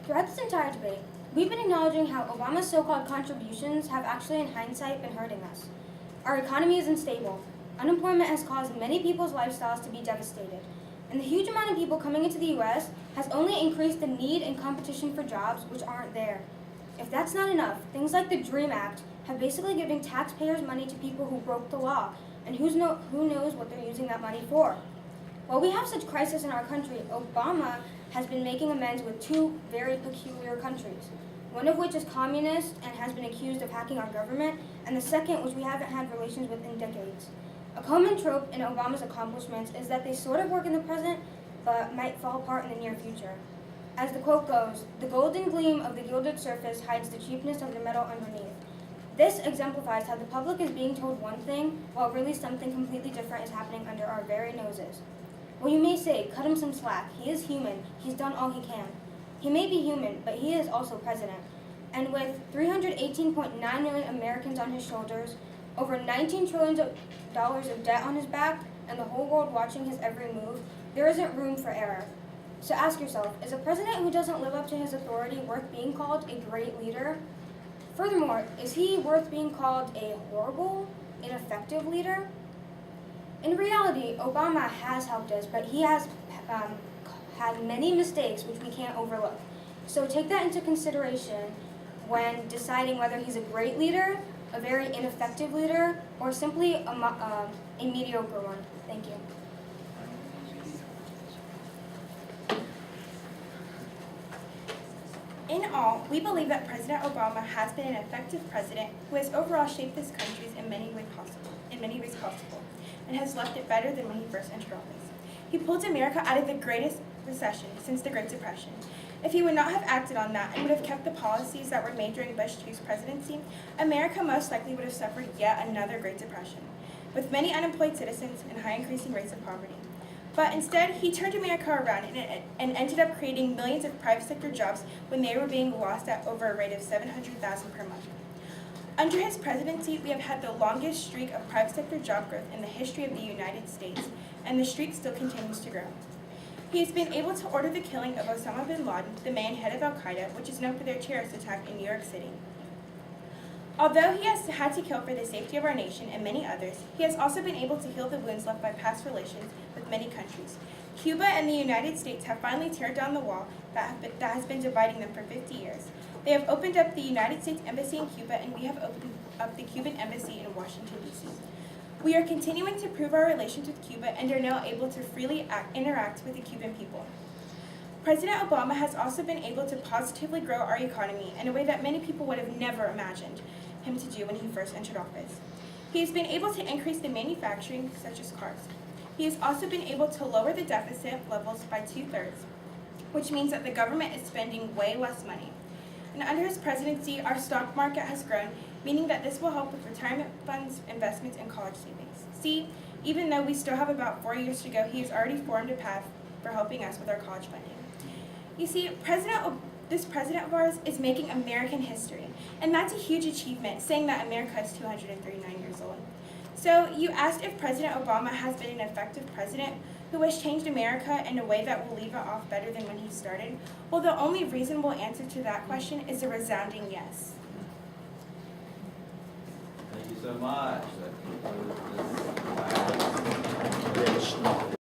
Throughout this entire debate, we've been acknowledging how Obama's so-called contributions have actually in hindsight been hurting us. Our economy is unstable. Unemployment has caused many people's lifestyles to be devastated. And the huge amount of people coming into the U.S. has only increased the need and competition for jobs which aren't there. If that's not enough, things like the DREAM Act have basically given taxpayers money to people who broke the law, and who knows what they're using that money for. While we have such crisis in our country, Obama has been making amends with two very peculiar countries, one of which is communist and has been accused of hacking our government, and the second, which we haven't had relations with in decades. A common trope in Obama's accomplishments is that they sort of work in the present, but might fall apart in the near future. As the quote goes, "The golden gleam of the gilded surface hides the cheapness of the metal underneath." This exemplifies how the public is being told one thing, while really something completely different is happening under our very noses. Well, you may say, cut him some slack. He is human. He's done all he can. He may be human, but he is also president. And with 318.9 million Americans on his shoulders, over $19 trillion of debt on his back, and the whole world watching his every move, there isn't room for error. So ask yourself, is a president who doesn't live up to his authority worth being called a great leader? Furthermore, is he worth being called a horrible, ineffective leader? In reality, Obama has helped us, but he has had many mistakes which we can't overlook. So take that into consideration when deciding whether he's a great leader, a very ineffective leader, or simply a mediocre one. Thank you. In all, we believe that President Obama has been an effective president who has overall shaped this country in many ways possible, and has left it better than when he first entered office. He pulled America out of the greatest recession since the Great Depression. If he would not have acted on that and would have kept the policies that were made during Bush II's presidency, America most likely would have suffered yet another Great Depression, with many unemployed citizens and high increasing rates of poverty. But instead, he turned America around and ended up creating millions of private sector jobs when they were being lost at over a rate of 700,000 per month. Under his presidency, we have had the longest streak of private sector job growth in the history of the United States, and the streak still continues to grow. He has been able to order the killing of Osama bin Laden, the main head of Al-Qaeda, which is known for their terrorist attack in New York City. Although he has had to kill for the safety of our nation and many others, he has also been able to heal the wounds left by past relations with many countries. Cuba and the United States have finally torn down the wall that has been dividing them for 50 years. They have opened up the United States Embassy in Cuba, and we have opened up the Cuban Embassy in Washington, D.C. We are continuing to improve our relations with Cuba and are now able to freely interact with the Cuban people. President Obama has also been able to positively grow our economy in a way that many people would have never imagined him to do when he first entered office. He has been able to increase the manufacturing, such as cars. He has also been able to lower the deficit levels by 2/3, which means that the government is spending way less money. And under his presidency, our stock market has grown, meaning that this will help with retirement funds, investments, and college savings. See, even though we still have about 4 years to go, he has already formed a path for helping us with our college funding. You see, this president of ours is making American history, and that's a huge achievement, saying that America is 239 years old. So you asked if President Obama has been an effective president who has changed America in a way that will leave it off better than when he started. Well, the only reasonable answer to that question is a resounding yes. Thank you so much. That concludes this